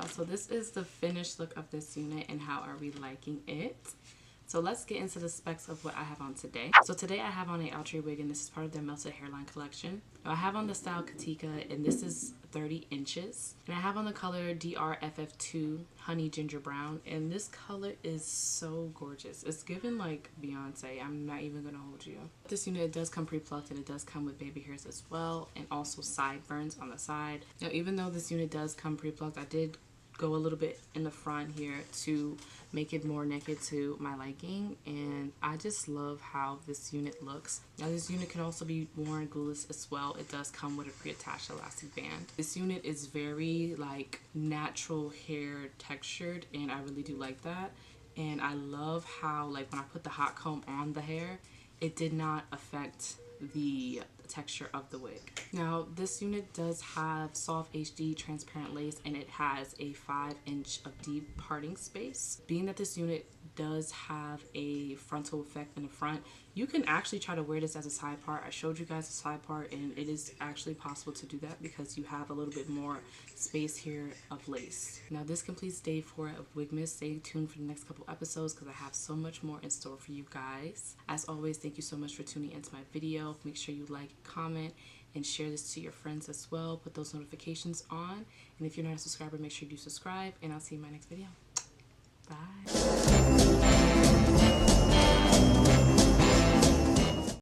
y'all. So this is the finished look of this unit and how are we liking it. So let's get into the specs of what I have on today. So today I have on a Outre wig, and this is part of their Melted Hairline collection. I have on the style Katika, and this is 30 inches. And I have on the color DRFF2 Honey Ginger Brown, and this color is so gorgeous. It's given like Beyonce. I'm not even gonna hold you. This unit does come pre-plucked, and it does come with baby hairs as well, and also sideburns on the side. Now even though this unit does come pre-plucked, I did go a little bit in the front here to make it more naked to my liking, and I just love how this unit looks. Now this unit can also be worn glueless as well. It does come with a pre-attached elastic band. This unit is very like natural hair textured, and I really do like that. And I love how like when I put the hot comb on the hair, it did not affect the texture of the wig. Now this unit does have soft HD transparent lace, and it has a 5-inch of deep parting space. Being that this unit does have a frontal effect in the front, you can actually try to wear this as a side part. I showed you guys the side part, and it is actually possible to do that because you have a little bit more space here of lace. Now this completes day 4 of Wigmas. Stay tuned for the next couple episodes because I have so much more in store for you guys. As always, thank you so much for tuning into my video. Make sure you like, comment, and share this to your friends as well. Put those notifications on, and if you're not a subscriber, make sure you do subscribe, and I'll see you in my next video. Bye.